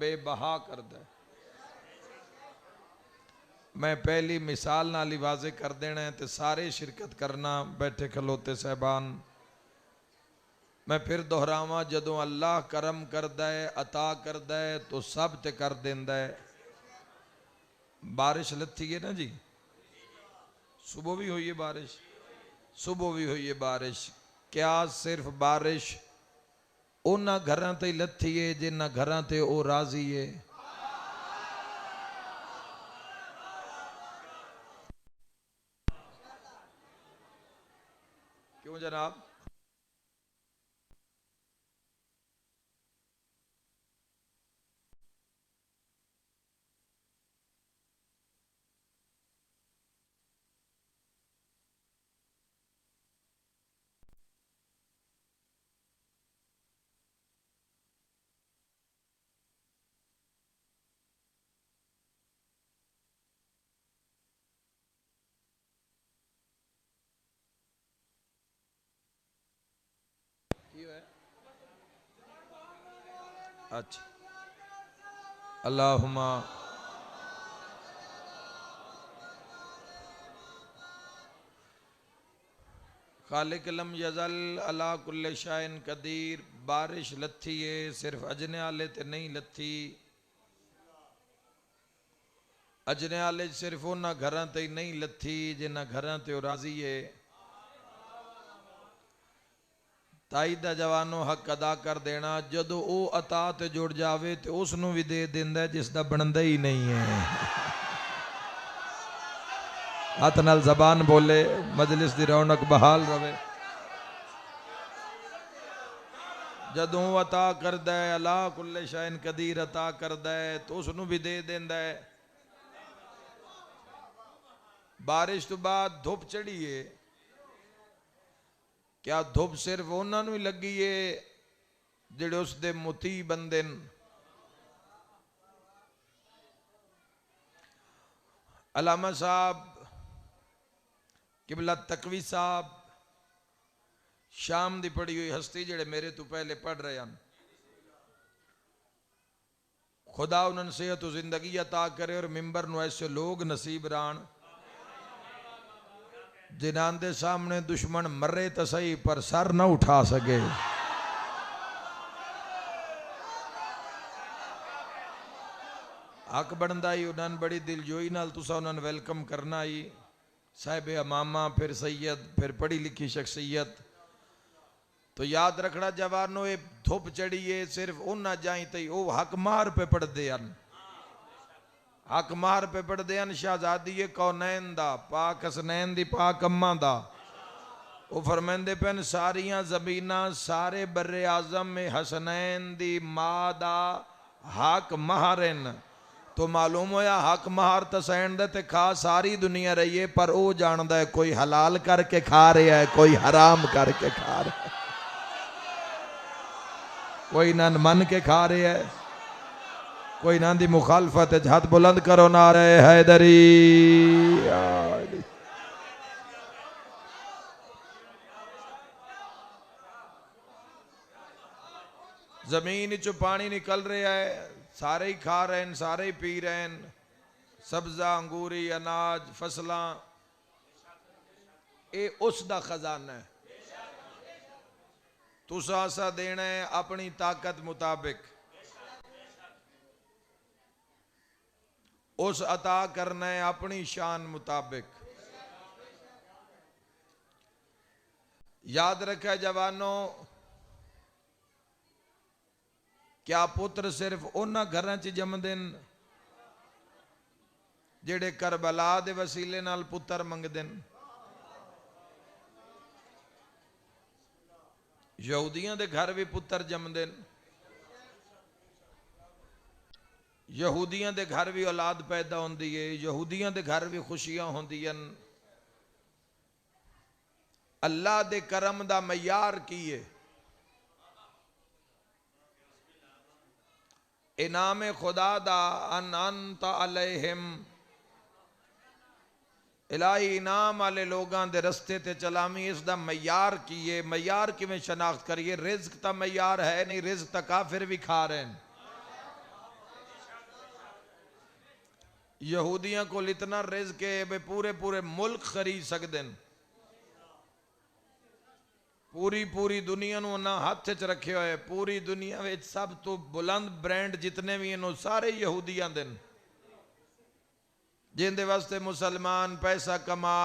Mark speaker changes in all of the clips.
Speaker 1: बेबहा कर दे। मैं पहली मिसाल नाल ही वाजे कर देना है, तो सारे शिरकत करना बैठे खलोते साहबान। मैं फिर दोहरावा, जदों अल्लाह करम करदा है, अता करदा है, तो सब ते कर देंदा है। बारिश लथी है ना जी, सुबह भी हुई है बारिश, सुबह भी हुई है बारिश। क्या सिर्फ बारिश उन्हां घरां ते लथी है जिन्हां घरां ते ओ राजी है? क्यों जनाब? अच्छा, अल्लाहुम्मा खालिक लम यजल अला कुल्ले शाइन कदीर। बारिश लथी है, सिर्फ अजने आले ते नहीं लथी। अजने आले सिर्फ उन्हां घरां ते नहीं लथी जिन्हां घरां ते ओ राजी है। ताई दा जवानों हक अदा कर देना, जदों ओ अता ते जुड़ जावे तो उसनों भी दे दिंदा जिसदा बनदा ही नहीं है। हाथ नाल जबान बोले, मजलिस दी रौनक बहाल रवे। जदों अता करदा है, अला कुल्ले शाइन कदीर अता करदा है, तो उसनों भी दे देंदा है। बारिश तो बाद धुप चढ़ी है, क्या धुप सिर्फ उन्होंने ही लगी है जिहड़े उसदे मुती बंदे न? अलामा साहब किबला तकवी साहब शाम दी पढ़ी हुई हस्ती जिहड़े मेरे तो पहले पढ़ रहे हैं, खुदा उन्होंने सेहत जिंदगी अता करे और मिंबर नूं ऐसे लोग नसीब रान जिन्हां दे सामने दुश्मन मरे तो सही पर सर ना उठा सके। हक बनता ही उन्होंने बड़ी दिलजोई नाल तुसा उन्होंने वेलकम करना ही। साहिब अमामा, फिर सैयद, फिर पढ़ी लिखी शख्सियत। तो याद रखना जवानों, ये धुप चढ़ी है सिर्फ उन्ना जाई तई वो हक मार पे पढ़ते हैं, हक मार पे पढ़ते हैं। शहजादी कौनैन दा, पाक हसनैन दी, पाक अम्मा दा। वो फरमाते पेन सारिया जमीना सारे बर्रे आजम में हसनैन दी माँ दा हक महारन। तो मालूम होया हक महार तसैन दे ते खा सारी दुनिया रही है, पर वो जानता है कोई हलाल करके खा रहा है, कोई हराम करके खा रहा है, कोई ना मन के खा रहा है, कोई ना दी मुखालफत। हाथ बुलंद करो, नारे हैदरी। जमीन चो पानी निकल रहा है, सारे ही खा रहे हैं, सारे ही पी रहे हैं। सब्जा, अंगूरी, अनाज, फसलां, ये उसका खजाना है। तुसा असा देना है अपनी ताकत मुताबिक, उस अता करना है अपनी शान मुताबिक। याद रखे जवानों, क्या पुत्र सिर्फ उन्हां घरां च जमदे न जेड़े करबला दे वसीले नाल पुत्र मंगदे न? यहूदियों के घर भी पुत्र जमदे न, यहूदियों के घर भी औलाद पैदा होंदी है, यहूदियों के घर भी खुशियां होंदियां न। अल्लाह दे करम दा मयार की है? इनाम खुदा दा अनअंत अलैहिम, इलाही इनाम वाले लोगों के रस्ते ते चलावी। इसका मयार की है? मयार किवें शनाख्त करिए? रिज्क तो मयार है नहीं, रिज्क तो काफिर भी खा रहे हैं। यहूदियों को इतना रिज़्क़ है वे पूरे पूरे मुल्क खरीद सकते हैं। पूरी पूरी दुनिया नूं ना हाथ च रखे हुए। पूरी दुनिया में सब तो बुलंद ब्रांड जितने भी हैं सारे यहूदियां दे। जिंदे वास्ते मुसलमान पैसा कमा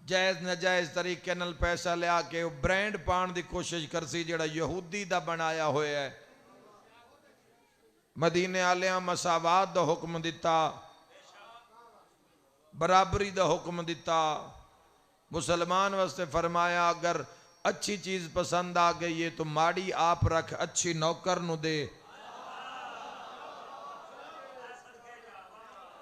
Speaker 1: जायज़ नजायज़ तरीके नाल पैसा लिया के ब्रांड पाने की कोशिश करसी जिहड़ा यहूदी दा बनाया होया है। मदीने आलियां मसावात दा हुक्म दिता, बराबरी दा हुक्म दिता। मुसलमान वास्ते फरमाया अगर अच्छी चीज पसंद आ गई है तो माड़ी आप रख, अच्छी नौकर नु दे।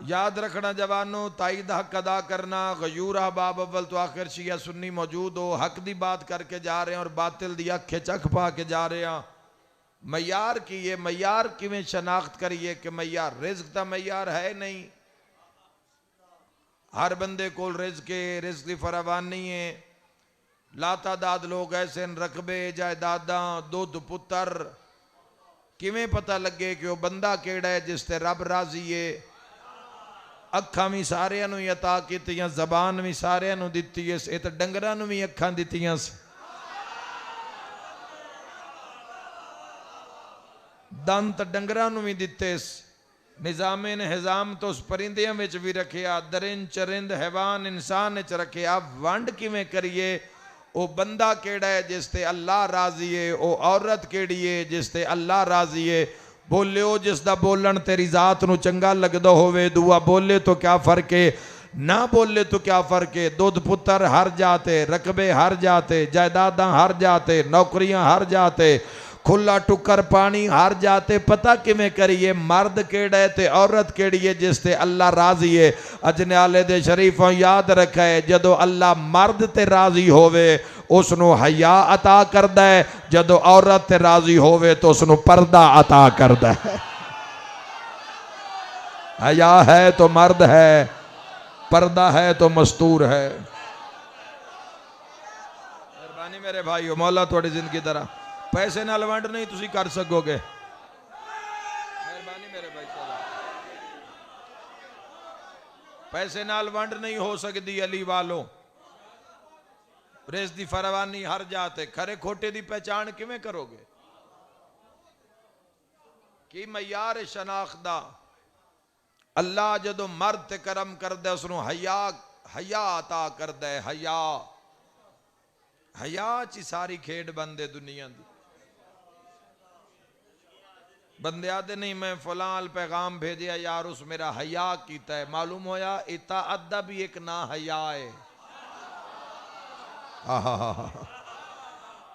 Speaker 1: याद रखना जवानों, ताईद हक अदा करना। गयूरा बाब अव्वल तो आखिर शिया सुन्नी मौजूद हो, हक दी बात करके जा रहे हैं और बातिल दी अखे चख पा के जा रहे हैं। मैयार की ये मैयार किवें शनाख्त करिए कि मैयार रिज़्क़ दा मैयार है नहीं। हर बंदे को रिज़्क़ की फरावानी है। लातादाद लोग ऐसे रकबे जायदादा दुध पुत्र, किवें पता लगे कि वह बंदा केड़ा है जिसते रब राजी है। अखा भी सारियां नूं अता कीतियां, जबान भी सारियां नूं दित्ती है। ये तो डंगरां नूं भी अखां दित्तियां, दंत डंगरां नूं भी दिते। निजामे ने हिजाम तो उस परिंदियां विच भी रखिया, दरिंद चरिंद हैवान इंसान च रखिया। वंड किवें करिए? वो बंदा केड़ा है जिसते अल्लाह राजी है, वो औरत केड़ी है जिसते अल्लाह राजी है। बोलियो जिसदा बोलन तेरी जात नूं चंगा लगदा होवे, दुआ बोले तो क्या फर्क है, ना बोले तो क्या फर्क है। दुध पुत्र हर जाते, रकबे हर जाते, जायदादा हर जाते, नौकरियां हर जाते, खुला टुकर पानी हर जाते। पता किमें करिए मर्द केड़ा है ते औरत केड़ी है जिसते अल्लाह राजी है। अजनाले दे शरीफों याद रखा है, जदों अल्लाह मर्द ते राजी होवे उसनों हया अता करदा है, जदों औरत ते राजी होवे तो उसनों पर्दा अता करदा है। हया है तो मर्द है, पर्दा है तो मस्तूर है। मेहरबानी मेरे भाईओ, मौला थोड़ी जिंदगी तरह पैसे नाल वंड नहीं तुसी कर सकोगे। मेहरबानी मेरे भाई साहब, पैसे नाल वंड नहीं हो सकती। अली वालों रिज़्क़ दी फरावानी हर जाते। खरे खोटे दी पहचान किवें करोगे? की मैयार शनाख्त दा? अल्लाह जदों मर्द ते करम करदा उसनूं हया हया अता करदा है। हया हया च सारी खेड बंदे दुनिया दी। बंदे आदे नहीं मैं फलां पैगाम भेजा यार उस मेरा हया कीता है, मालूम होया इताअत दा भी एक ना हया है।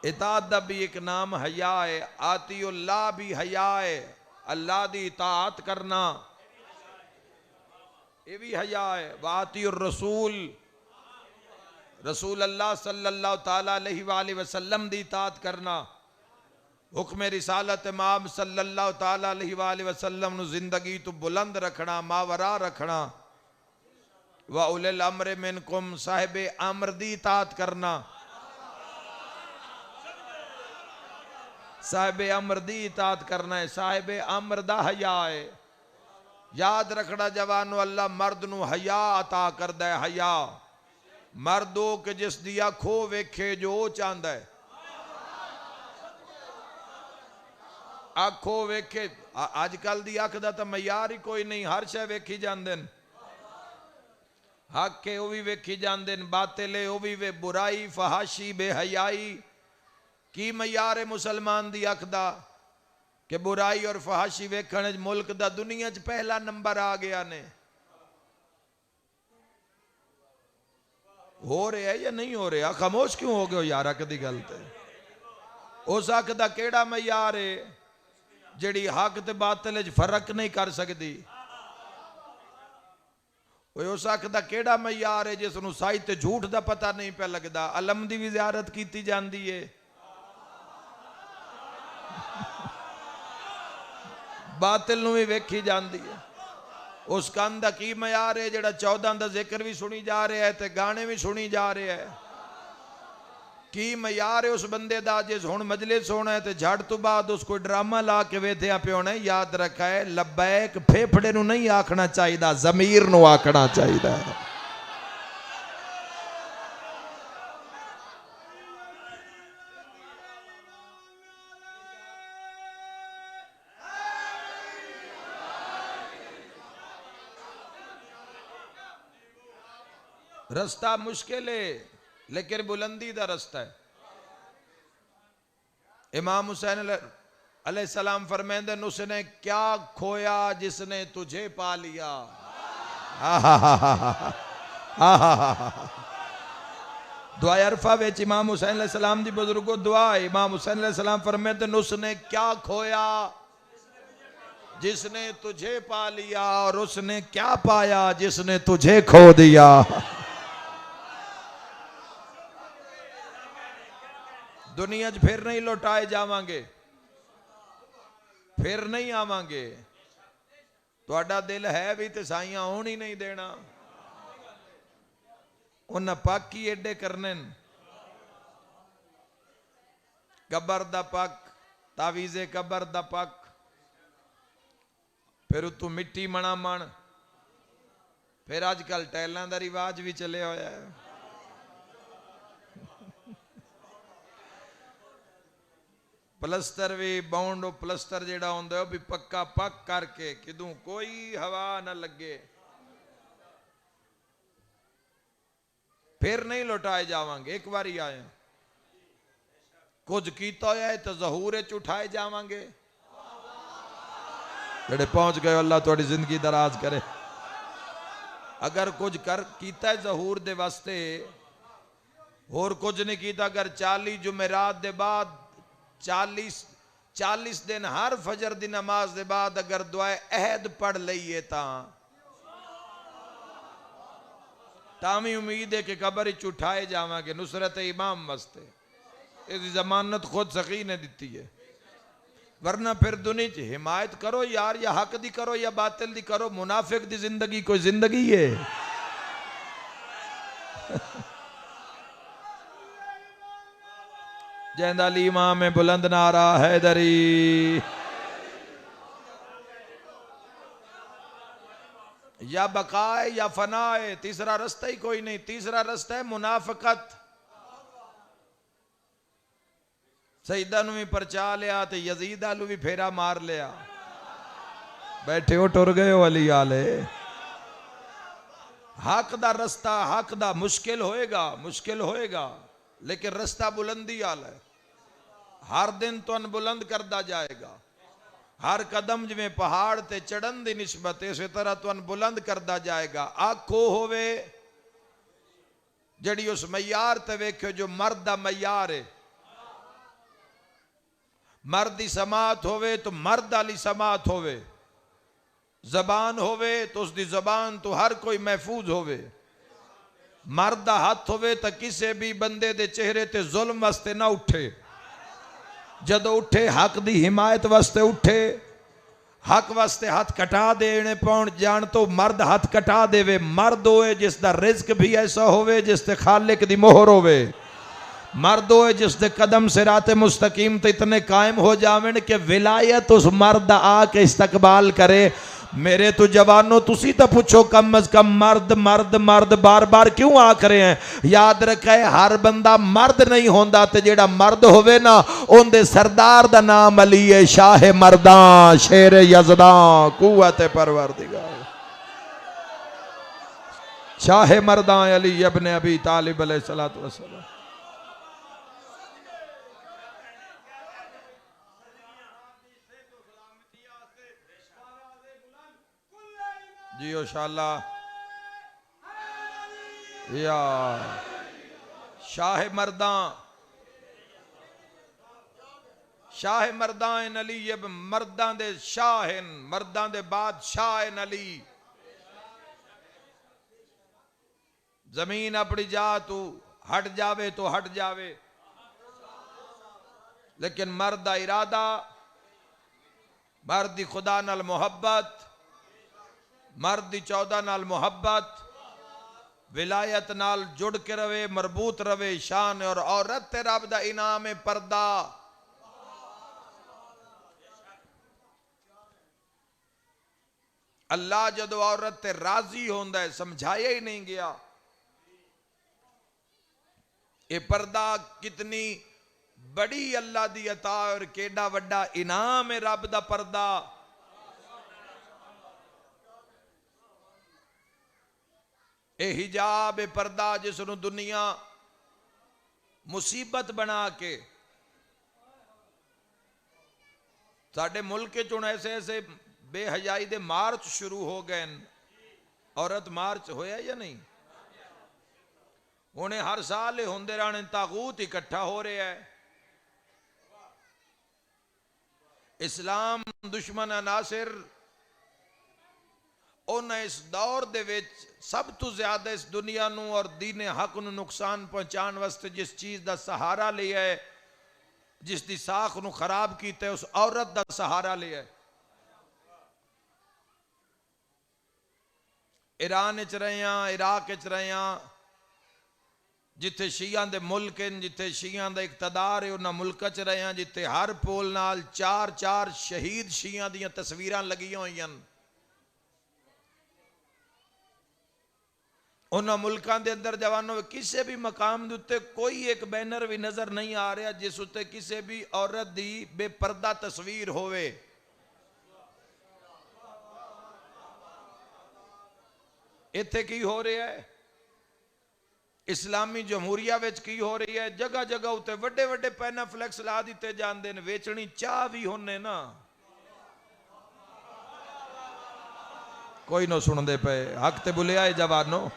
Speaker 1: इताअत दा भी एक नाम हया है। आतिउल्लाह भी हया है, अल्लाह दी इताअत करना ये भी हया है। वातिउर रसूल, रसूल अल्लाह सल्लल्लाहु ताला अलैहि वसल्लम दी इताअत करना। हुक्म रिसालत इमाम सल्लल्लाहु ताला अलैहि वसल्लम नु जिंदगी तो बुलंद रखना, मावरा रखना। व उलिल अम्र मिनकुम, साहिबे अम्र दी इताअत करना। साहिबे अम्र दी इताअत करना है, साहिबे अम्र दा हया है। याद रखना जवानों, अल्लाह मर्द नू हया अता करदा है। हया मर्दो के जिस दी अखो वेखे जो चाहता है। अखो वेखे अजकल दी अख दा तो मैयार ही कोई नहीं, हर शय वेखी जांदे न। हक है वह भी वेखी जांदे न, बातिल है वह भी वे, बुराई फहाशी बेहयाई की मैयार है मुसलमान दी अख दा कि बुराई और फहाशी वेखण मुल्क दा दुनिया च पहला नंबर आ गया ने। हो रहा है या नहीं हो रहा? खामोश क्यों हो गए यार? अक दी गल ते उस अख दा केड़ा मैयार है जिहड़ी हक ते बातिल च फर्क नहीं कर सकती? उस अख दा केड़ा मैयार है जिसनूं सच ते झूठ दा पता नहीं पे लगता? अलम दी भी ज़ियारत की जाती है, बातिल नूं भी वेखी जाती है। उस कंन दा की मैयार है जिहड़ा 14 दा जिक्र भी सुनी जा रहा है ते गाने भी सुनी जा रहे है। की मयार है उस बंदे दा जिस हुण मजलिस होना है ते झट तो बाद उस कोई ड्रामा ला के वेधिया पे होना है। याद रखा है लब्बैक फेफड़े नूं नहीं आखना चाहिए, जमीर नूं आखना चाहिए। रास्ता मुश्किल है लेकिन बुलंदी दा रास्ता है। इमाम हुसैन अलैहिस्सलाम फरमाते हैं उसने क्या खोया जिसने तुझे पा लिया। दुआ अरफा विच इमाम हुसैन अलैहिस्सलाम दी बुजुर्गो दुआ है। इमाम हुसैन अलैहिस्सलाम फरमाते हैं उसने क्या खोया जिसने तुझे पा लिया, और उसने क्या पाया जिसने तुझे खो दिया। दुनिया च फिर नहीं लौटाए जावांगे, फिर नहीं आवांगे। तुहाडा दिल है भी तो साइयां होन ही नहीं देना। उन्हें पक ही एडे करने, कबर दा पक, तावीज़े कबर दा पक, फिर तू मिट्टी मना मन, फिर अजकल टैलों का रिवाज भी चलिया होया है। प्लस्तर भी बाउंड प्लस्तर जेड़ा होंदा है भी पक्का पक करके किदू कोई हवा ना लगे, फिर नहीं लौटाए जावांगे। एक बार ही आए कुछ कीता होया है तो ज़हूर च उठाए जावांगे। जेड़े पहुंच गए अल्लाह तुहाडी जिंदगी दराज करे। अगर कुछ कर कीता है ज़हूर दे वास्ते, होर कुछ नहीं कीता, अगर 40 जुमेरात दे बाद 40 दिन हर फजर दी नमाज दे बाद अगर दुआए अहद पढ़ लईए तामी उम्मीद है कि कबर च उठाए जावांगे। नुसरत इमाम वास्ते इसकी जमानत खुद सखी ने दी है। वरना फिर दुनिया च हिमायत करो यार, या हक दी करो या बातिल दी करो, मुनाफिक दी जिंदगी कोई जिंदगी है? जैंदाली इमाम में बुलंद नारा हैदरी, या बकाए या फनाए, तीसरा रास्ता ही कोई नहीं। तीसरा रास्ता है मुनाफिकत। सईदा नूं भी परचा लिया तो यजीद आलू भी फेरा मार लिया। बैठे हो टुर गए हो अली आले। हक दा रास्ता, हक दा मुश्किल होएगा, मुश्किल होएगा, लेकिन रास्ता बुलंदी आला है। हर दिन तुहानू बुलंद करता जाएगा। हर कदम जिवें पहाड़ ते चढ़न दी निस्बत इस तरह तुहानू बुलंद करता जाएगा। आखो होवे जड़ी उस मैयार ते वेख्यो जो मर्द दा मैयार है। मर्द की समात होवे तो मर्द वाली समात होवे, जबान होवे तो उसकी जबान तो हर कोई महफूज होवे। मर्द दा हाथ होवे तो किसी भी बंदे दे चेहरे ते जुल्म वास्ते ना उठे। जदों उठे हक दी हिमायत वास्ते उठे, हक वास्ते हाथ कटा देने पाउण जान तो मर्द हाथ कटा देवे। मर्द होए जिसका रिज्क भी ऐसा होवे जिसते खालिक दी मोहर होवे। मर्द होए जिसके कदम सिरात मुस्तकीम तो इतने कायम हो जावन कि विलायत उस मर्द आके इस्तकबाल करे। मेरे तो जवानों तुसी तो पूछो कम अज कम मर्द मर्द मर्द बार बार क्यों आख रहे हैं? याद रखे हर बंदा मर्द नहीं होंदा, ते जेड़ा मर्द होवे ना उनदे सरदार दा नाम अली है। शाह मर्दा शेर यज़दा कुव्वत परवरदिगार। शाह मर्दा अली इब्न अबी तालिब अलैहिस्सलातु वस्सलाम। जी ओशाला या शाह मर्दा, शाह मर्दा अली मर्दा दे शाह, मर्दा दे बादशाह अली। जमीन अपनी जा तू हट जावे तो हट जावे, लेकिन मर्द दा इरादा, मर्द दी खुदा नाल मुहब्बत, मर्द दी 14 नाल मुहब्बत, विलायत नाल जुड़ के रवे, मरबूत रवे शान। और औरत ते रब दा इनाम है पर्दा। अल्लाह जदों औरत ते राजी होंदा है, समझाया ही नहीं गया ये पर्दा कितनी बड़ी अल्लाह दी अता और केडा वड्डा इनाम है रब दा पर्दा। ए हिजाब ए पर्दा जिसनों दुनिया मुसीबत बना के साडे मुल्क च हुण ऐसे ऐसे बेहयाई दे मार्च शुरू हो गए। औरत मार्च होया या नहीं? हुणे हर साल ये होंदे रहने, तागूत इकट्ठा हो रहा है। इस्लाम दुश्मन अनासिर उन्हें इस दौर दे विच सब तो ज्यादा इस दुनिया नू और दीने हक नू नुकसान पहुंचाने वास्ते जिस चीज का सहारा लिया है, जिसकी साख नू खराब किया है, उस औरत का सहारा लिया है। ईरान च रहे, इराक च रहे, जिथे शिया दे मुल्क हैं, जिथे शिया का इकतदार है, उन्होंने मुल्क च रहे, जिथे हर पोल नाल 4-4 शहीद शिया दी तस्वीर लगिया हुई हैं। उन्होंने मुल्कों के अंदर जवानों किसी भी मकाम के उत्ते कोई एक बैनर भी नजर नहीं आ रहा जिस उत्ते किसी भी औरत की बेपर्दा तस्वीर होवे। इत्थे की हो रहा है? इस्लामी जमहूरिया विच की हो रही है? जगह जगह उत्ते वड्डे वड्डे पैना फ्लैक्स ला दिते जाते हैं। वेचनी चाह भी होने ना, कोई ना सुनते पे। हक ते बुलिया है जवानों।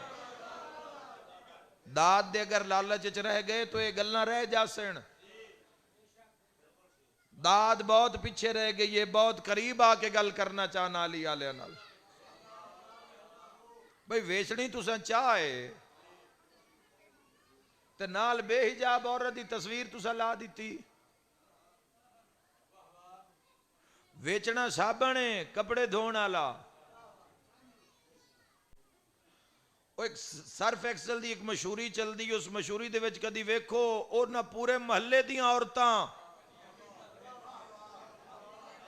Speaker 1: दाद दे अगर लालच च रह गए तो ये गल्लां रह जासन। दाद बहुत पीछे रह गई है, बहुत करीब आके गल करना चाहना अली आलिया नाल। भाई वेचनी तुसा चाह है ते नाल बेहिजाब औरत की तस्वीर तुसा ला दी। वेचना साबण है, कपड़े धोने वाला। एक सर्फ एक्सल की एक मशहूरी चलती, उस मशहूरी दे विच कदी वेखो उन्हां पूरे महल्ले दी औरतां,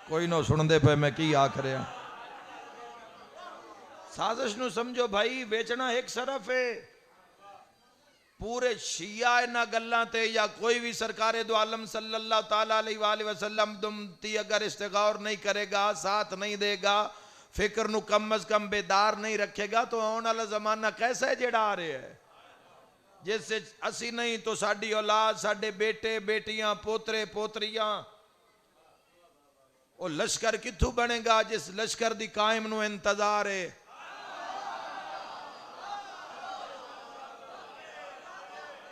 Speaker 1: कोई ना सुनते पे मैं की आख रहा। साजिश नू समझो भाई, बेचना एक सरफ है। पूरे शिया इन्हां गल्लां ते या कोई भी सरकारे दो आलम सल्लल्लाहु ताला अलैहि वसल्लम दी अगर इस्तेगौर नहीं करेगा, साथ नहीं देगा, फिक्र नू कम अज कम बेदार नहीं रखेगा, तो आने वाला जमाना कैसा है जेड़ा आ रहा है, जिससे असी नहीं तो साडी औलाद, साडे बेटे बेटियां, पोतरे पोतरियां। वो लश्कर कित्थों बनेगा जिस लश्कर दी कायम नू इंतजार है।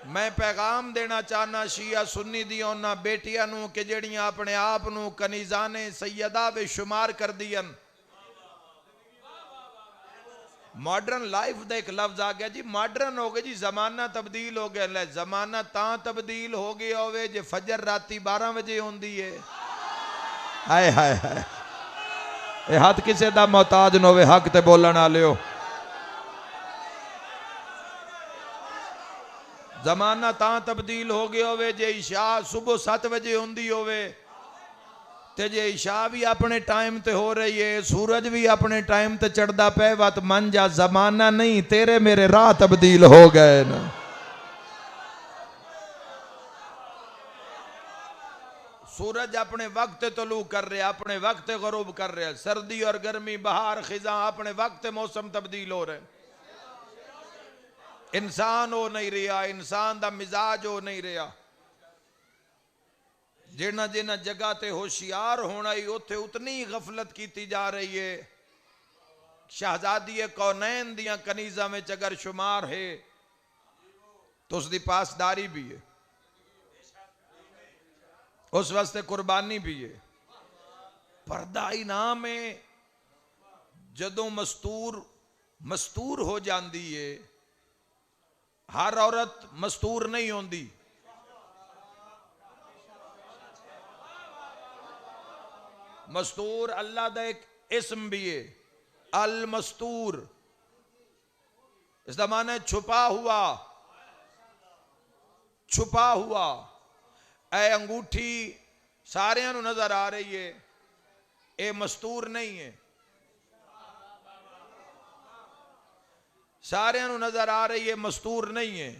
Speaker 1: मैं पैगाम देना चाहना शिया सुन्नी दी उन्हां बेटियां नू कि जड़ियां अपने आप नू कनीजाने सैयदा वे शुमार कर दियन। मॉडर्न लाइफ का एक लफ्ज आ गया जी, मॉडर्न हो गए जी, जमाना तब्दील हो गया। जमाना तां तब्दील हो गया होवे जे फजर राती 12 बजे होंदी है। हाय हाय हाय, ये हाथ किसे दा मोहताज न होवे, हक ते बोलण वाले हो। जमाना तां तब्दील हो गया होवे जे इशा सुबह 7 बजे होंदी होवे, ते जे इशा भी अपने टाइम ते हो रही है, सूरज भी अपने टाइम ते चढ़दा पे, वत मन जा जमाना नहीं तेरे मेरे राह तब्दील हो गए ना। सूरज अपने वक्त तलू कर रहा, अपने वक्त गरूब कर रहा, सर्दी और गर्मी, बहार खिजा अपने वक्त मौसम तब्दील हो रहे। इंसान हो नहीं रहा, इंसान दा मिजाज हो नहीं रहा। जिन्ना जिन्ना जगह ते होशियार होना ही उथे उतनी ही गफलत की जा रही है। शहजादी कौनैन दियां कनीजा में अगर शुमार है तो उसकी पासदारी भी है, उस वास्ते कुर्बानी भी है। पर्दा इनाम है। जदों मस्तूर मस्तूर हो जाती है, हर औरत मस्तूर नहीं होती। मस्तूर अल्लाह का एक इस्म भी है, अल मस्तूर। इसका माना है छुपा हुआ, छुपा हुआ। ए अंगूठी सारियां नूं नजर आ रही है, ये मस्तूर नहीं है। सारियां नूं नजर आ रही है, मस्तूर नहीं है।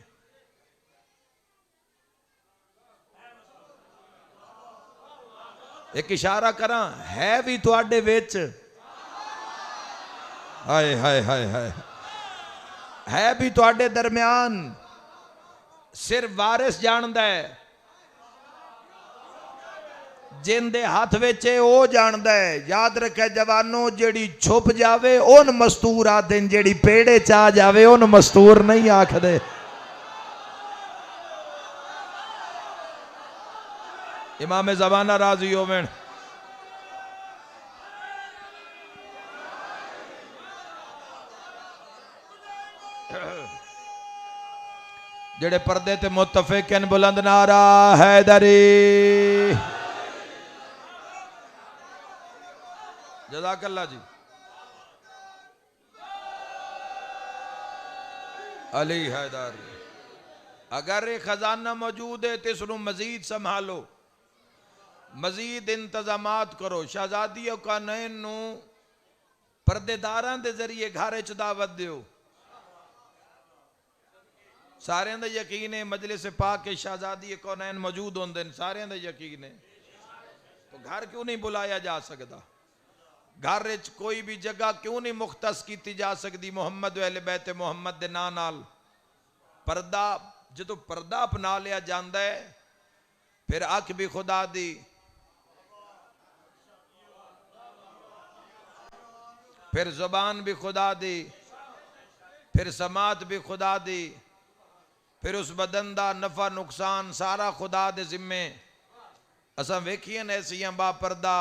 Speaker 1: एक इशारा करा, है भी तुहाडे विच। हाय हाय हाय हाय, है भी तुहाडे दरम्यान, सिर्फ वारिस जानदा है। जिंदे हाथ विच ओ जानदा है। याद रखे जवानों, जेड़ी छुप जावे उन मस्तूर आखदे, जेड़ी पेड़े च आ जावे उन मस्तूर नहीं आखदे। इमाम ज़माना राजी होवेन। जेड़े पर्दे ते मुत्तफिक हैं, बुलंद नारा हैदरी। जज़ाकल्लाह जी। अली हैदर। अगर ये खजाना मौजूद है तो इसनूं मजीद संभालो, मजीद इंतजामात करो। शहजादी का नैन नूं पर्देदारां दे जरिए घर च दावत दियो। सारियां दा यकीन है मजलिस पाक के शहजादी कौनैन मौजूद होंदे ने, सारियां दा यकीन है। तो घर क्यों नहीं बुलाया जा सकता? घर च कोई भी जगह क्यों नहीं मुख्तस की जा सकती मुहम्मद अहले बैत मुहम्मद दे नां नाल? पर्दा, जो पर्दा अपना लिया जाता है, फिर अख भी खुदा दी, फिर जुबान भी खुदा दी, फिर समात भी खुदा दी, फिर उस बदन का नफा नुकसान सारा खुदा दे जिम्मे। असा वेखिए न ऐसिया बापर्दा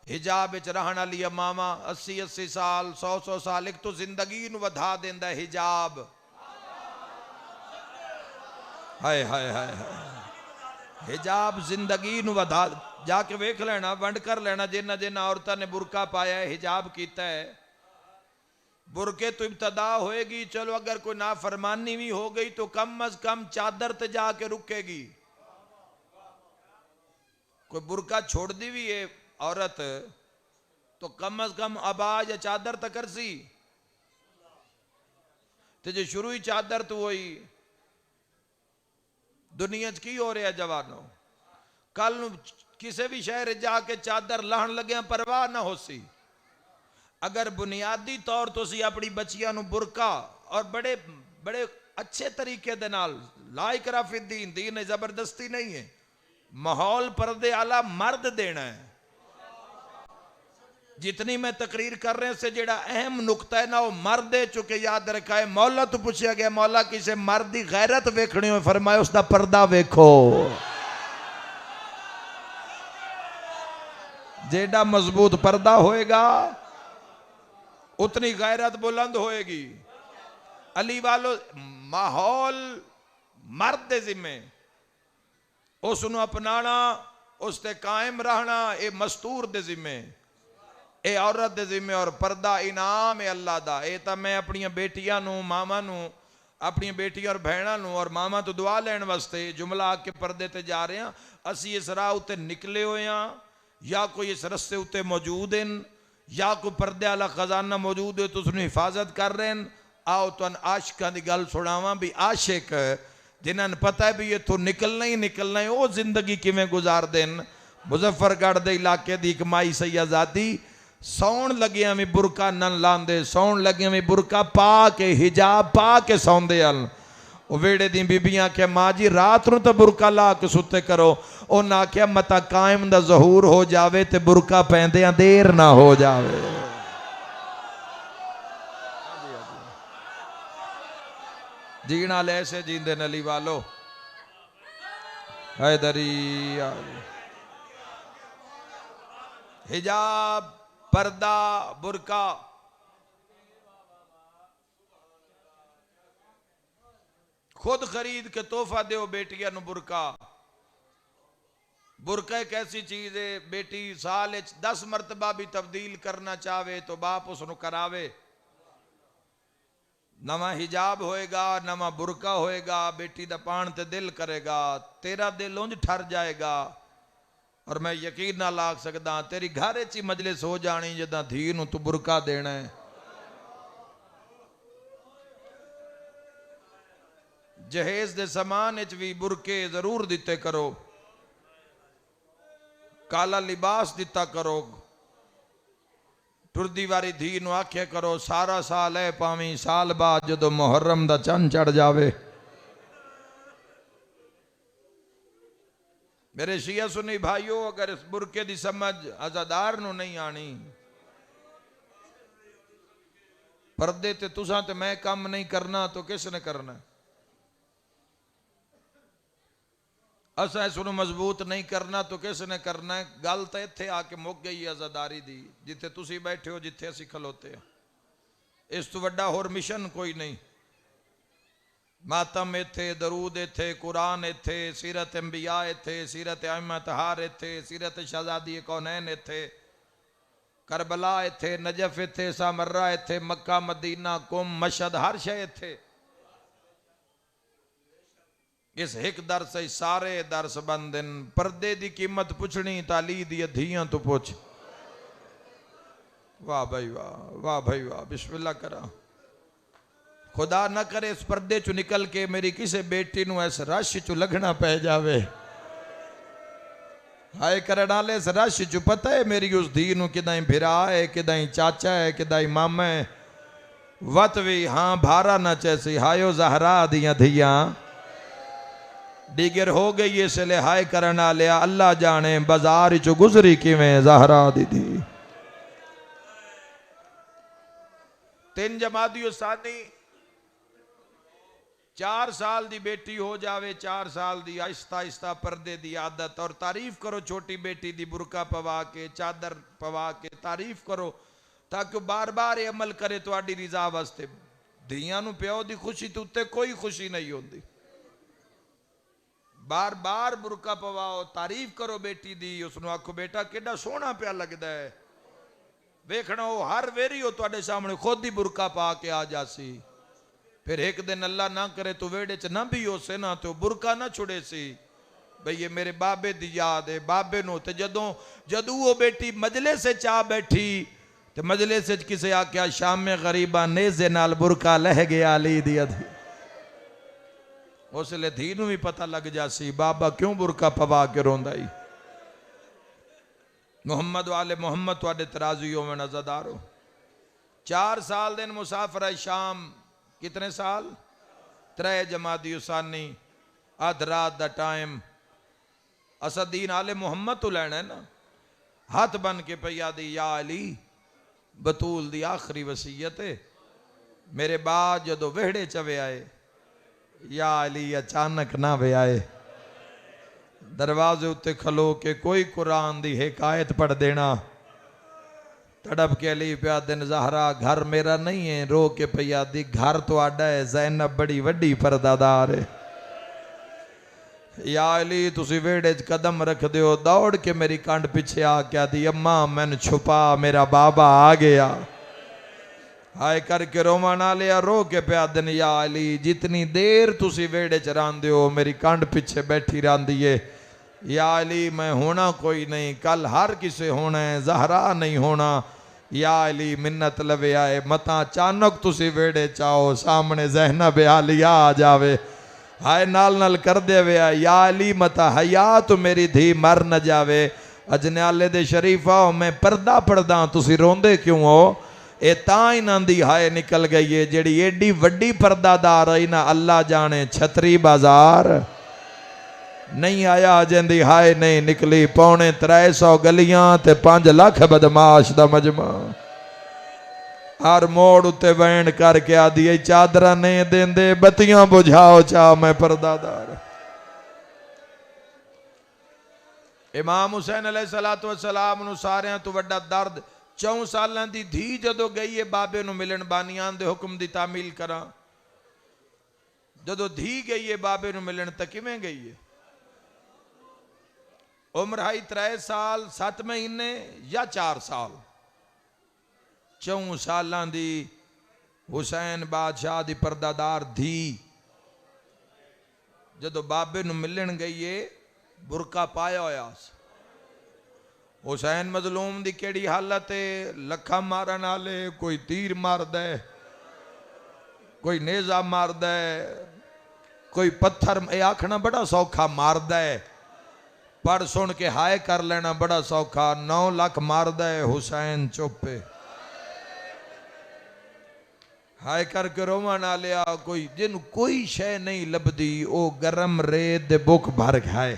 Speaker 1: हिजाब विच रहन वाली मावा 80-80 साल 100-100 साल, एक तो जिंदगी नूं वधा देंदा हिजाब। हाय हाय हाय हाय, हिजाब जिंदगी नूं वधा। जाके वेख लेना, वंड कर लेना, जिन्ना जिन्ना औरतां ने बुरका पाया है, हिजाब कीता है, बुरके तो इब्तदा होएगी। चलो अगर कोई नाफरमानी भी हो गई तो कम अज कम चादर ते जाके रुकेगी। कोई बुरका छोड़ दी भी है औरत तो कम अज कम आवाज या चादर तक कर सी। तो जो शुरू ही चादर तो वही दुनिया च की हो रहा जवानों? कल किसी भी शहर जाके चादर लाहन लगे परवाह ना हो सी। अगर बुनियादी तौर तो सी अपनी बच्चियां नूं बुरका और बड़े बड़े अच्छे तरीके दे नाल ला इकरा फिद्दीन, दीन है जबरदस्ती नहीं है, माहौल पर्दे आला मर्द देना है। जितनी मैं तकरीर कर रहे से जेड़ा अहम नुकता है ना वो मर्द दे चुके। याद रखा है, मौला तो पूछा गया, मौला किसे मर्द की गैरत वेखनी हो, फरमाया उसका पर्दा वेखो। जेड़ा मजबूत पर्दा होएगा उतनी गैरत बुलंद होएगी। अली वालो माहौल मर्द दे जिम्मे, उसनू अपनाना, उसते कायम रहना ये मस्तूर दे जिम्मे, ये औरत दे जिम्मे। और पर्दा इनाम है अल्लाह दा। ये तो मैं अपनी बेटियां नू, मामा नू, अपनी बेटियां और भैणा नू और मामा तो दुआ लैन वास्ते जुमला आके पर्दे ते जा रहे हैं। असी इस राह उत्ते निकले हुए हैं, या कोई इस रस्ते उत्ते मौजूद हैं, या कोई पर्दे वाला खजाना मौजूद है तो उसकी हिफाजत कर रहे हैं। आओ तुहानू आशिकां दी गल सुनावां भी आशिक जिन्होंने पता है भी इत्थों निकलना ही निकलना है, वो जिंदगी किवें गुजारदे हैं। मुजफ्फरगढ़ दे इलाके दी एक माई सैयदादी सौण लगिया भी बुरका न लांदे, सौण लगिया भी बुरका पा के हिजाब पा के सौंदे हन। वेड़े दी बीबियां आख्या माँ जी रात नूं तो बुरका ला के सुते करो। उन्हें आख्या मता कायम दा जहूर हो जावे ते बुरका पैंदियां देर ना हो जावे। जीना ले ऐसे जींदे नली वालो हैदरी। हिजाब, पर्दा, बुरका खुद खरीद के तोहफा दो बेटियां नूं। बुरका, बुरका एक ऐसी चीज है, बेटी साल 10 मरतबा भी तब्दील करना चाहे तो बाप उसनूं करावे। नवा हिजाब होएगा, नवा बुरका होएगा, बेटी दा पान ते दिल करेगा, तेरा दिल उंज ठर जाएगा। और मैं यकीन ना लाग सकदा तेरी घर च ही मजलिस हो जानी जिदा धी नूं तू बुरका देना है। जहेज दे समान विच भी बुरके जरूर दिते करो, काला लिबास दिता करो। टुरदी वारी धी नूं आख्या करो सारा साल है पावी साल बाद जदों मुहर्रम दा चंद चढ़ जावे। मेरे शिया सुन्नी भाइयों, अगर इस बुरके दी समझ अजादार नूं नहीं आनी, पर्दे ते तुसां ते मैं काम नहीं करना तो किसने करना? असा इसनूं मजबूत नहीं करना तो किसने करना है? गल तो इत्थे आके मुक गई आजादारी दी, जिथे तुसी बैठे हो, जिथे असीं खलोते हैं। इस तो वड्डा होर मिशन कोई नहीं। मातम इत्थे, दरूद इत्थे, कुरान इत्थे, सीरत अंबिया इत्थे, सीरत आइम्मा तहार इत्थे, सीरत शहजादी कौनैन इत्थे, करबला इत्थे, नजफ इत्थे, सामर्रा इत्थे, मक्का मदीना कुम मशहद हर शय इत्थे। इस एक दरस से सारे दरस बंदन। पर्दे दी कीमत पुछनी ताली दी धियां तो पुछ। वाह भाई वाह, वाह भाई वाह, बिस्मिल्लाह करा। खुदा न करे इस पर्दे चो निकल के मेरी किसी बेटी नूं इस रश चो लगना पै जावे। हाय करने वाले इस रश चो पता है मेरी उस धी नूं किदाई भिरा है, किदाई चाचा है, किदाई मामा है। वत भी हाँ भारा न चैसी हायो जहरा दियां धियां डिगर हो गई। इसलिए हाय करना लिया अल्लाह जाने बाजार चो गुजरी किवें जहरा दी धी। तीन जमाती सानी 4 साल दी बेटी हो जावे, 4 साल दी आहिस्ता आहिस्ता पर्दे दी आदत। और तारीफ करो छोटी बेटी दी, बुरका पवा के चादर पवा के तारीफ करो, ताकि बार बार ये अमल करे तुहाडी रिजा वास्ते। धियां नूं प्यो दी खुशी तो उत्ते कोई खुशी नहीं होती। बार बार बुरका पवाओ, तारीफ करो बेटी दी, उसनों आखो बेटा किड्डा सोहना पिया लगदा है। वेखना वो हर वेरी हो तुहाडे सामने खुद ही बुरका पा के आ जासी। फिर एक दिन अल्लाह ना करे तो वेड़े च ना भी होसे ना तो बुरका ना छुड़े सी, भाई ये मेरे बाबे दी याद है। बाबे नूं ते जदों वो बेटी मजले से चा बैठी तो मजले से किसे आख्या शाम में गरीबा नेजे नाल बुरका लह गया अली दी अधी। उसले धी नूं भी पता लग जासी बाबा क्यों बुरका पवा के रोंदा ही। मोहम्मद वाले मोहम्मद तुहाडे तराजुओं में नजरदारो। 4 साल दिन मुसाफर है शाम। कितने साल? 3 जमाती उसानी अध रात दा टाइम। असदीन आले मोहम्मद तो लैना है ना। हाथ बन के पया दी या अली बतूल दी आखिरी वसीयत है। मेरे बाद जदों वेहड़े चवे आए या अली अचानक ना वे आए, दरवाजे उत्ते खलो के कोई कुरान दी हिकायत पढ़ देना। तड़प के अली प्या दिन ज़हरा घर मेरा नहीं है, रो के पिया दी घर तो आडा है, ज़ैनब बड़ी वड्डी परदादार है। या अली तुसी वेड़े च कदम रख दियो, दौड़ के मेरी कंड पीछे आ क्या दी अम्मा मैनू छुपा मेरा बाबा आ गया। हाय करके रोवा ना लिया, रो के प्या दिन या अली जितनी देर तुसी वेड़े च रांदे हो मेरी कंड पीछे बैठी रांदी है। या अली मैं होना कोई नहीं, कल हर किसे होना है, ज़हरा नहीं होना। या अली मिन्नत लवे आए मता अचानक तुसी वेड़े चाहो सामने ज़ैनब आलिया आ जावे। हाय नाल नाल कर दे वे या अली मता हया तो मेरी धी मर न जावे। अजनाले दे शरीफा मैं पर्दा पढ़दा तुसी रोंदे क्यों हो? ए तां इन्हां दी हाय निकल गई है जेड़ी एडी वड्डी पर्दादार आई ना अल्लाह जाने छतरी बाजार नहीं आया जिंदी हाय नहीं निकली। 350 गलियां ते 5 लाख बदमाश दा मजमा। हर मोड़ उत्ते वैन करके आदि चादर नहीं देंदे बत्तियां बुझाओ चा मैं पर्दादार। इमाम हुसैन अलैहिस्सलातु वस्सलाम नूं सारियां तो वड्डा दर्द 4 सालां दी धी जदों गई है बाबे नूं मिलन बानियां दे हुक्म दी तामील करा। जदों धी गई है बाबे नूं मिलन तां किवें गई है? उम्र है 3 साल 7 महीने या 4 साल। 4 सालां दी हुसैन बादशाह दी परदादार धी जदों बाबे नूं मिलन गई है बुरका पाया होया हुसैन मजलूम दी केड़ी हालत है लखा मारन वाले कोई तीर मारदा है कोई नेजा मारदा है कोई पत्थर ये आखना बड़ा सौखा मारदा है पढ़ सुन के हाय कर लेना बड़ा सौखा 9 लाख मारदा है हुसैन चुप है हाय करके रोवा ना लिया कोई जिन कोई शय नहीं लभदी ओ गरम रेत दे बुक भर खाए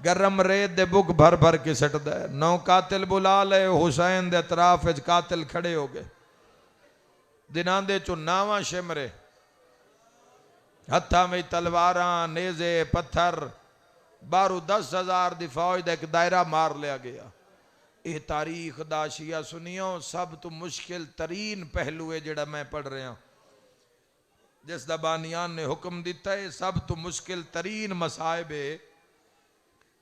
Speaker 1: गरम रेत दे बुक भर भर के सटदा है 9 कातिल बुला ले हुसैन दे अतराफ विच कातिल खड़े हो गए दिनां दे चो 9वां शिमरे हत्था में तलवारां नेजे पत्थर बारू 10,000 दी फौज दा एक दायरा मार लिया गया। यह तारीख दा शिया सुनियो सब तो मुश्किल तरीन पहलू है जिहड़ा मैं पढ़ रहा जिस दा बानियान ने हुक्म दिता है सब तो मुश्किल तरीन मसाइब है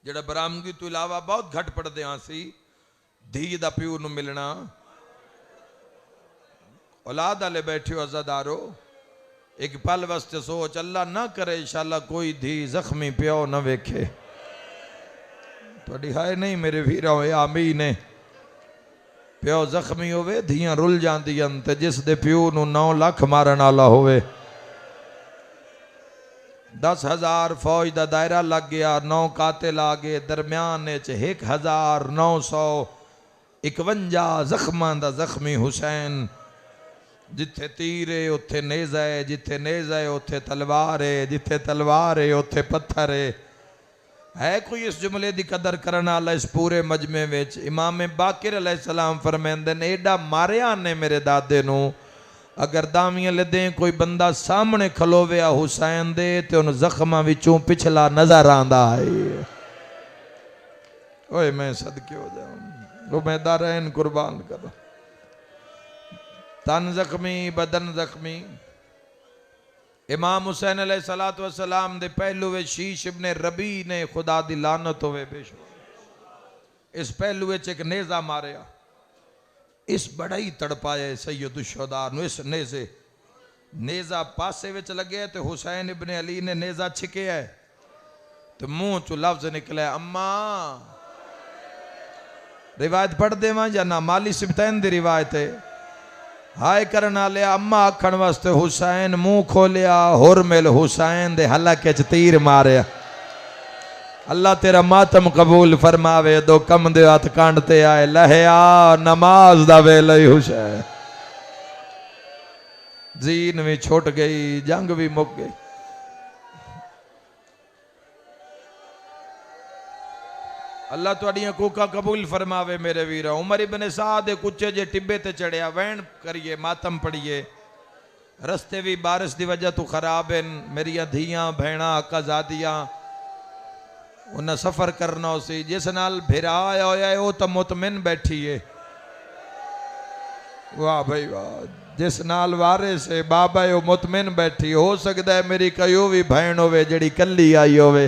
Speaker 1: जिहड़ा बरामदगी तो इलावा बहुत घट पढ़दे हां सी धी दा प्यो नूं मिलना औलाद वाले बैठे हो अज़ादारो एक पल वास्ते सोच अल्लाह ना करे इंशाअल्लाह कोई धी जख्मी प्यो न वेखे थोड़ी हाय नहीं मेरे वीरों आमीन ने प्यो जख्मी होवे धियां रुल जांदियां ते जिस दे प्यो नूं 9 लाख मारन वाला होवे 10,000 फौज दा दायरा लग गया 9 कातिल आ गए दरम्यान 1951 जख्मां दा जख्मी हुसैन जिथे तीर है उत्थे नेजा है जिथे नेजा है उत्थे तलवार है जिथे तलवार है उत्थे पत्थर है कोई इस जुमले की कदर करने वाला इस पूरे मजमे विच इमाम बाकिर अलैहिस्सलाम फरमांदे ने एडा मारिया ने मेरे दादे नू अगर दावियां लदे कोई बंदा सामने खलोवे हुसैन दे ते उन जख्मां विचों पिछला नजर आंदा है ओए मैं सदके हो जाऊं वो मैं दारैन कुर्बान कर तन जख्मी बदन जख्मी इमाम हुसैन अलैहिस्सलातु वस्सलाम दे पहलू वे शीश इब्ने रबी ने खुदा दी लानत होवे बेशुमार इस पहलू विच एक नेजा मारिया इस बड़ा ही तड़पाया सैयद शुहदा नु इस नेजे नेजा पासे विच लगे ते हुसैन इब्ने अली ने नेजा छिकिया है तो मुंह चो लफ्ज निकले अम्मा रिवायत पढ़ देवा या ना माली सिबतैन दी रिवायत है हाय करना लिया अम्मा आखण वास्ते हुसैन मुंह खोलिया होर मिल हुसैन दे हलके च तीर मारिया अल्लाह तेरा मातम कबूल फरमावे दो कम दे हाथ कांडते आए लहया नमाज दा वेला ही हुसैन जीन भी छुट गई जंग भी मुक गई अल्लाह तुहाडियां कूका कबूल फरमावे मेरे वीर उमर इब्ने साद कुचे जे टिब्बे ते चढ़िया वैन करिए मातम पढ़िए रस्ते भी बारिश की वजह तो खराब हैं मेरिया धियां भैणा आकाजादियां उन्हें सफर करना सी जिस नाल भिरा आया होया वो तो मुतमिन बैठी है वाह भाई वाह जिस नाल वारे से बाबा वो मुतमिन बैठी हो सकता है मेरी कई भी भैन होवे जड़ी कली आई होवे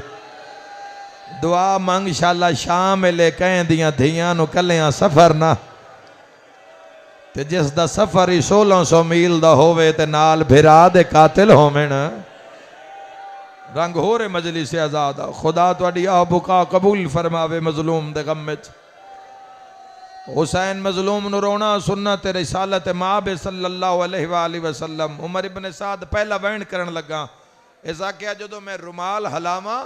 Speaker 1: दुआ मंग शाला शाम ले कहें दियां धियां नु कलियां सफर ना ते जिस दा सफर ही 1600 मील दा होवे ते नाल भिरा दे कातिल होवेन रंग हो रे मजलिस आजाद खुदा तुहाडी आ बुका कबूल फरमावे मजलूम दे गम विच हुसैन मजलूम नु रोना सुन्नत रिसालत माब सल्लल्लाहु अलैहि वसल्लम उमर इब्ने साद पहला वैन करन लगा ऐसा क्या जदों मैं रुमाल हलावा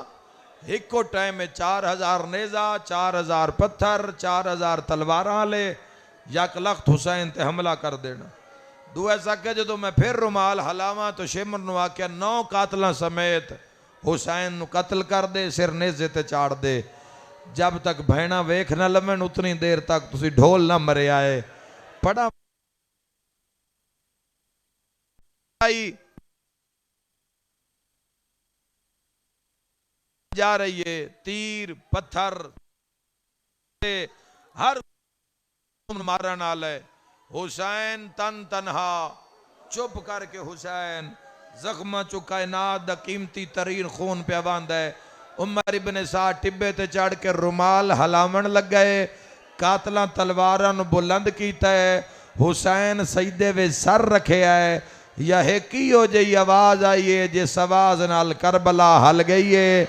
Speaker 1: इको टाइम में 4000 नेजा 4000 पत्थर 4000 तलवार ले यक लख्त हुसैन ते हमला कर देना दू ऐसा क्या जो मैं फिर रुमाल हलावा तो शिमर नु आख्या 9 कातलों समेत हुसैन नु कत्ल कर दे सिर नेजे ते चाड़ दे जब तक भैणा वेख न लमन उतनी देर तक तुसी ढोल ना मरे आए पड़ा जा रही है तीर पत्थर हर मारन वाला है हुसैन तन तनहा चुप करके हुसैन जख्मा चो कायनात दा कीमती तरीन खून पे बंदा है उमर इब्ने साद टिब्बे ते चढ़ के रुमाल हलावन लग गए कातला तलवारां नु बुलंद कीता है हुसैन सईदे वे सर रखे है या हेकी हो जी आवाज आई है जिस आवाज नाल करबला हल गई है।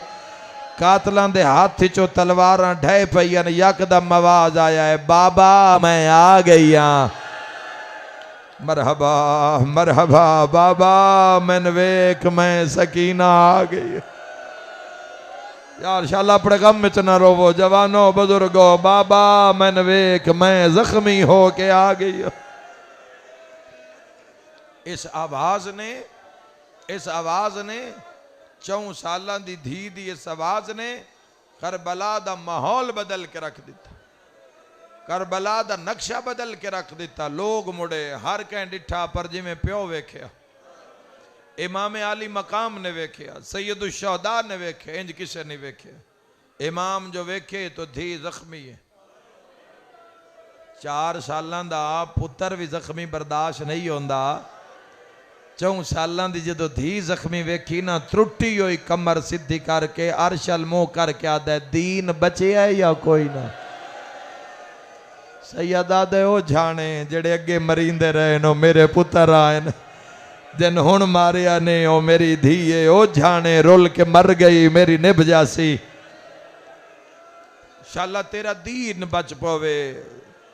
Speaker 1: कातलों के हाथ चो तलवार ढह पई यकदम आवाज आया है बाबा मैं आ गई हाँ। मरहबा मरहबा बाबा मैन वेख मैं सकीना आ गई। यार शाला अपने गम च न रोवो जवानो बुजुर्गो बाबा मैन वेख मैं जख्मी हो के आ गई। इस आवाज ने 4 साल दी धी दी इस आवाज ने करबला दा माहौल बदल के रख दिता। करबला दा नक्शा बदल के रख दिता। लोग मुड़े हर कहीं डिठा पर जिमें प्यो वेख्या इमाम आली मकाम ने वेख्या सैयद शहदा ने वेखे इंज किसे नहीं वेखे। इमाम जो वेखे तो धी जख्मी है। 4 साल दा पुत्र भी जख्मी बर्दाश्त नहीं होंदा। 4 साल की जो धी जख्मी वेखी ना त्रुटी हुई कमर सीधी करके अरशल मुंह करके आदा दीन बचे है या कोई ना। सैयदा दे ओ जाने जेड़े अगे मरींदे रहे नो मेरे पुत्र आए न जिन हुण मारिया ने ओ मेरी धी है ओ जाने रुल के मर गई मेरी निभ जासी। शाला तेरा दीन बच पवे।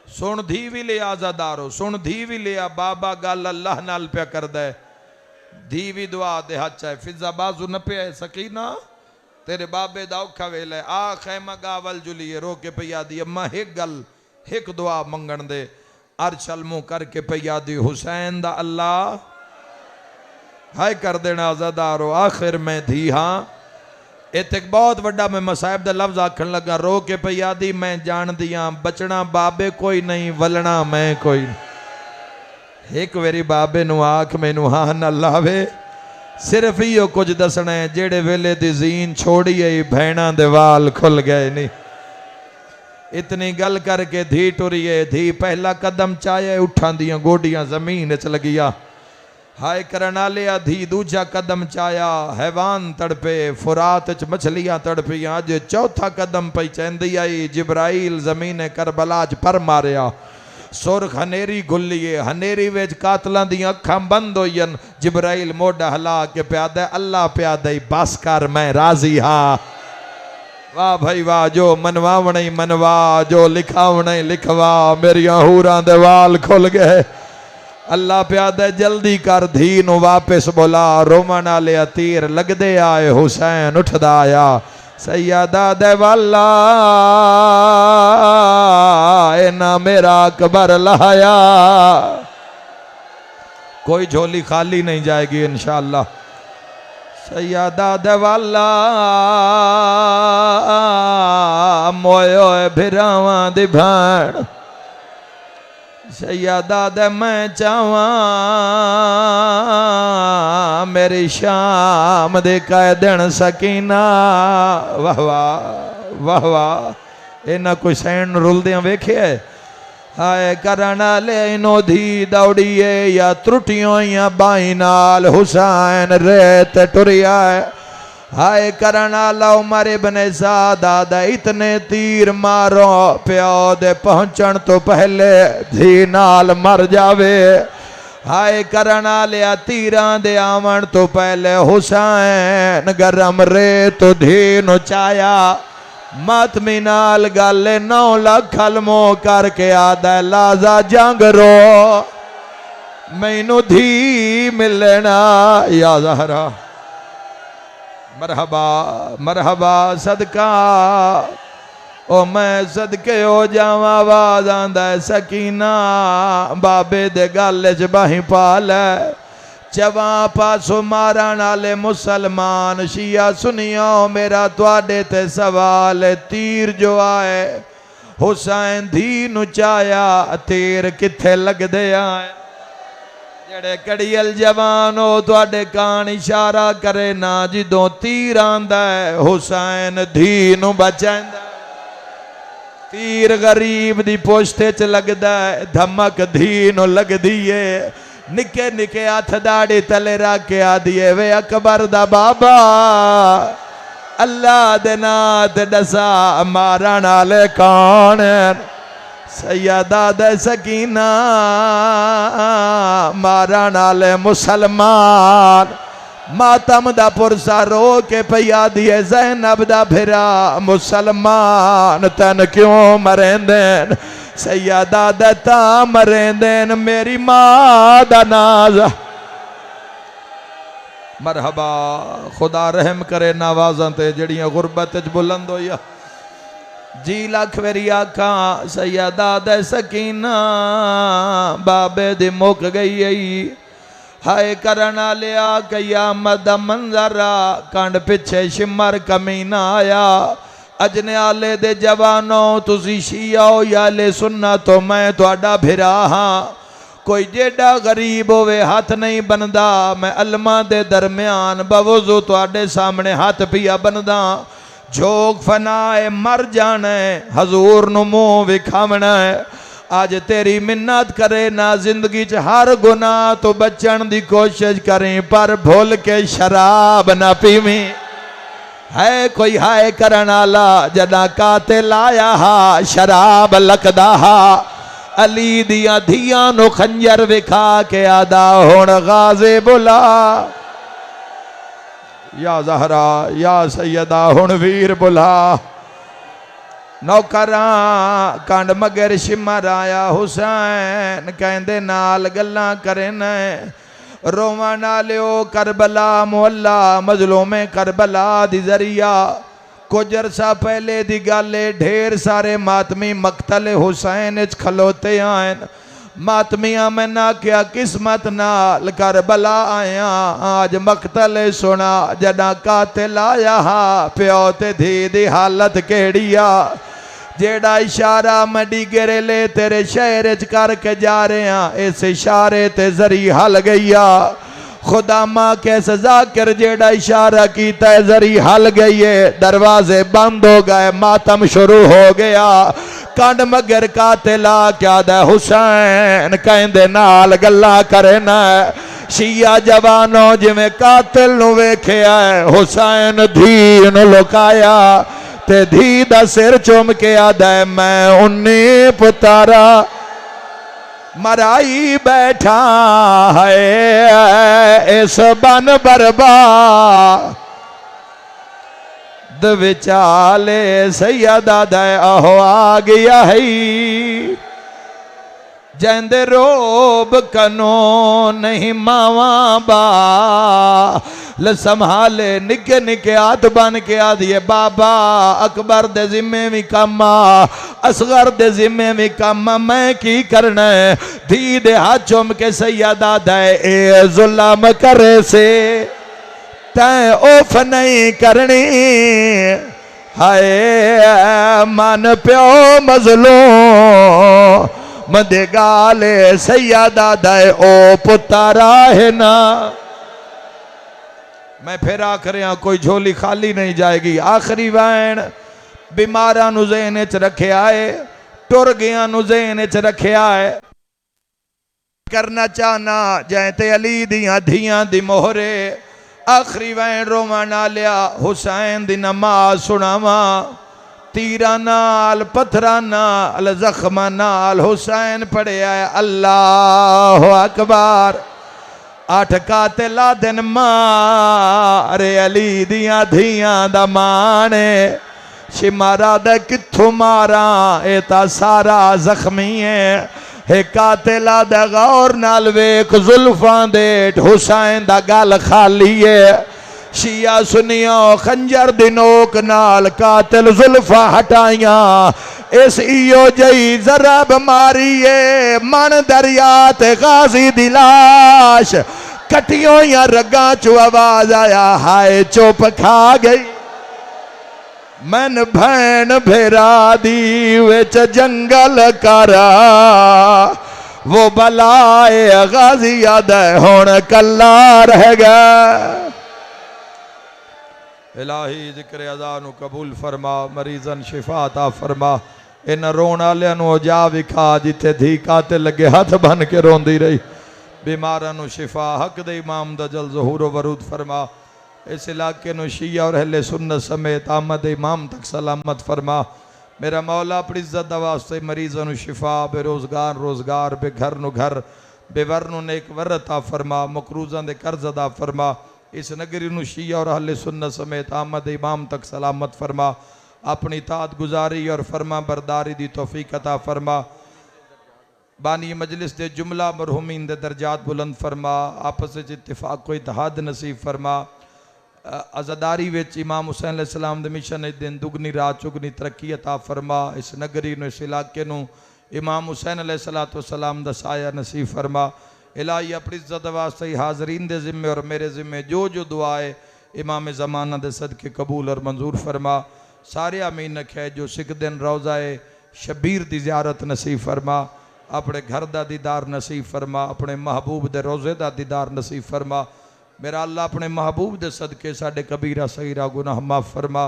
Speaker 1: सुन धी भी लिया आजादारो सुन धी भी लिया बाबा गल अल्लाह नाल प्या करदा है। धी भी दुआ दे हाथ है फिजा बाजू न पे सकीना तेरे बाबे दा औखा वेला है आ खैमा गावल जुलिए रो के पया दी अम्मा एक गल एक दुआ मंगण दे अरशल मुंह करके पया दी हुसैन दा अल्लाह हाय कर देना आजादारो आखिर मैं धी हाँ। इत एक बहुत वड्डा मैं मसाहिब दा लफ्ज आखन लगा रो के पया दी मैं जान दिया बचना बाबे कोई नहीं वलना मैं कोई। एक वेरी बाबे नु आख मैनू हाँ न लावे सिर्फ इो कुछ दसना है जेड़े वेले दी जीन छोड़ी आई भैणा दे वाल खुल गए नहीं। इतनी गल करके धी टुरी धी पहला कदम चाहे उठा दिया गोडियां जमीन च लगिया। हाय करना लिया धी दूजा कदम चाया हैवान तड़पे फुरात च मछलियां तड़पियां अज चौथा कदम पई चेंदी आई जिब्राइल जमीन करबला च पर मारिया। सुरख हनेरी गुल्लीए हनेरी विच कातलां दी अखां बंद होईन। जिब्राइल मोढा हला के प्यादा अल्लाह प्यादा बस कर मैं राजी हाँ। वाह भाई वाह जो मनवावण ही मनवा जो लिखावण ही लिखवा मेरिया हूरां दे वाल खुल गए। अल्लाह प्यादा जल्दी कर धी नु वापस बुला रोमन आले तीर लगदे आए हुसैन उठदा आया। सैयदा दे वाला ना मेरा अकबर लाया कोई झोली खाली नहीं जाएगी इंशाअल्लाह। सैयदा दे वाला मोयो भिरावा दी भैण सैयदा दे मैं चावा मेरी शाम दे कह दिन सकीना। वाह वाह वाह वाह इन्ना कोई सैन रुलदिया वेखे हाय करना ले इनो धी दौड़िए या त्रुटियों या बाई नाल हुसैन रेत टुरिया हाय करना लो मारे बने दादा इतने तीर मारो प्यो दे पहुंचन तो पहले धी नाल मर जावे। हाय करना लिया तीरां दे आवन तो पहले हुसैन गरम रेत धी नु चाया। मातमी नाल गल 9 लाख अलमो करके आदा लाजा जंग रो मैनू धी मिलना या ज़हरा। मरहबा मरहबा सदका ओ मैं सदके हो जावा आवाज आंदा सकीना बाबे दे गल च बाही पा लै। चवा पासो मारन आले मुसलमान शिया सुनियो मेरा तुहाडे ते सवाल तीर जो आए हुसैन धी नु चाया तीर किथे लगदे आए। जेड़े कड़ियल जवान हो तुहाडे कान इशारा करे ना जिदों तीर आंदा है हुसैन धी नु बचांदा। तीर गरीब दी पोस्ते च लगदा है धमक धी नु लगदी है। निके निके हथ दाड़ी तले रख के आदिए वे अकबर दा बाबा अल्लाह दे नात दसा मारन आले कौन। सैयदा दे सकीना मारा नाले मुसलमान मातम दा पुरसा रो के पिया दिए ज़ैनब दा भिरा मुसलमान तन क्यों मरेंदेन सैयदा दे ता मरेंदेन मेरी मां दा नाज मरहबा खुदा रहम करे नवाज़ां ते जड़ियां गुरबत च बुलंद होया जी लख वेरी आखा सैयदा दे सकीना बाबे दी मुक गई हाय करना लिया कयामत दा मंजरा कंड पिछे शिमर कमीना आया अजने आले दे जवानों तुसी शिया हो या ले सुन्ना तो मैं तुहाडा भिरा हाँ कोई जेड़ा गरीब होवे हाथ नहीं बनदा मैं अलमा दे दरम्यान बवुज़ू तुहाडे सामने हाथ पिया बनदा जोग फनाए मर जाना है हजूर नु मुंह विखावना है आज तेरी मिन्नत करे ना जिंदगी च हर गुनाह तो बचन दी कोशिश करें पर भूल के शराब ना पीवें है कोई हाय करन आला जदा कातिल आया हा शराब लकदा हा अली दिया धिया नु खंजर विखा के आदा हुण गाज़े बुला या ज़हरा या सैयदा हुण वीर बुला नौकरा कंड मगर शिमर आया हुसैन कहंदे नाल गल्लां करेन रोवा नालियो करबला मुहल्ला मजलूमे करबला दी जरिया कुछ अरसा पहले दी गल ढेर सारे मातमी मकतल हुसैन च खलोते आन मातमिया मैं ना क्या किस्मत नाल करबला आया आज मकतल सुना जदा कातिल आया हा प्यो ते धी दी हालत केड़िया जेड़ा इशारा मैं डिगरे ले तेरे शहर च करके जा रहे हैं इस इशारे ते जरी हल गईया खुदा मां के सजा कर जेड़ा इशारा कीता जरी हल गई है दरवाजे बंद हो गए मातम शुरू हो गया कंड मगर कातिला क्या दे हुसैन कहंदे नाल गल्ला करे ना शिया जवानों जिवें कातिल नु वेखिया हुसैन धी नु लुकाया ते धी दा सिर चुम के आदा मैं उन्नी पुतारा मराई बैठा है इस बन बरबा विचाले सैयदा दे आहो आ गया है जंदे रोब कनो नहीं मावा बा ल संभाले निके निके हाथ बन के आ दिए बाबा अकबर दे जिम्मे भी कम असगर दे जिम्मे भी कम मैं की करना है धी दे हाथ चुम के सैयदा दे ए जुल्म करे से तैं ओफ नहीं करनी हाय मन प्यो मजलूम मदे गाले सैयदा दे ओ पुतारा है ना मैं फिर आखिर कोई झोली खाली नहीं जाएगी आखिरी वैन बीमारा नु ज़हन च रखे आए टुर गया नु ज़हन च रखे आए करना चाहना जैते अली दियां धियां दी मोहरे आखिरी वैन रोवा ना लिया हुसैन दी नमाज सुनावा तीरा नाल पत्थरा नाल जख्मा नाल हुसैन पढ़िया अल्लाह अकबर 8 कातिला दिन मारे अली दियां धियां दा माने शिमारा दा किथों मारा ए ता सारा जख्मी है कातिला दा गौर नाल वेख जुल्फां दे हुसैन दा गल खाली है शिया सुनिया खंजर दी नोक नाल कातिल जुल्फा हटाइया इस इयो जई जरब मारिए मन दरिया ते गाजी दी लाश कटियों या रगा चो आवाज आया हाय चुप खा गई मन भैन भेरा दी विच जंगल करा वो बलाए गाजी याद हुण कल्ला रह गया इलाही जिक्र अज़ा नु कबूल फरमा मरीजन शिफा अता फरमा इन रोण वालियां नु जा विखा जिथे धी कातिल लगे हाथ बन के रोंदी रही बीमारां नु शिफा हक दे इमाम दा जल ज़हूर वरूद फरमा इस इलाके नु शिया और अहले सुन्नत समेत आमद इमाम तक सलामत फरमा मेरा मौला अपनी इज्जत दा वास्ते मरीज़ों नू शिफा, बेरोज़गार रोज़गार, बेघर नू घर, बेवर नू नेक वर अता फरमा, मकरूज़ां दे कर्ज अदा फरमा। इस नगरी नू शिया और अहले सुन्नत समेत आमद इमाम तक सलामत फरमा। अपनी तात गुजारी और फरमा बरदारी दी तौफीक अता फरमा। बानी मजलिस दे जुमला मरहुमीन दे दर्जात बुलंद फरमा। आपस में इत्तिफाक को इत्तेहाद नसीब फरमा। अज़ादारी विच इमाम हुसैन अलैहिस्सलाम दे मिशन दिन दुगनी रात चुगनी तरक्की अता फरमा। इस नगरी नू इस इलाके नू इमाम हुसैन अलैहिस्सलाम दा साया नसीब फरमा। इलाही अपनी इज्जत वास्ते हाजरीन दे जिम्मे और मेरे जिम्मे जो जो दुआए इमाम ज़माना दे सदके कबूल और मंजूर फरमा। सारे आमीन नखे जो सिख दिन रोज़ाए शबीर दी ज़ियारत नसीब फरमा। अपने घर दा दीदार नसीब फरमा। अपने महबूब दे रोज़े दा दीदार नसीब फरमा। मेरा अल्लाह अपने महबूब दे सदके साडे कबीरा सगीरा गुनाह माफ़ फरमा।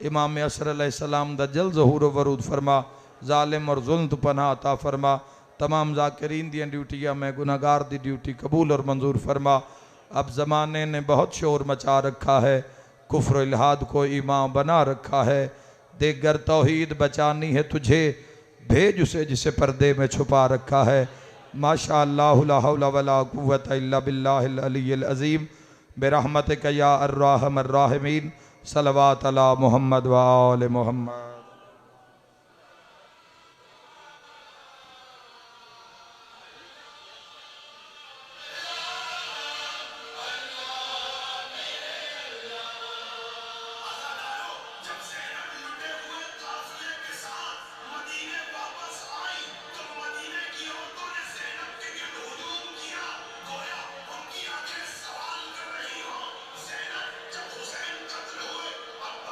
Speaker 1: इमाम असर अलैहिस्सलाम दा जल ज़हूर वरूद फरमा। जालिम और जुल्म तो पनाह अता फरमा। तमाम ज़ाकिरीन दी ड्यूटियाँ में गुनाहगार दी ड्यूटी कबूल और मंजूर फरमा। अब ज़माने ने बहुत शोर मचा रखा है, कुफ्र इल्हाद को ईमान बना रखा है। देगर तौहीद बचानी है तुझे, भेज उसे जिसे पर्दे में छुपा रखा है। माशा अल्लाह ला हौला वला कुव्वता इल्ला बिल्लाहिल अलिय्यिल अज़ीम बिरहमतिका या अर्रहमर राहिमीन। सल्लल्लाहु अला मुहम्मद व आले मुहम्मद।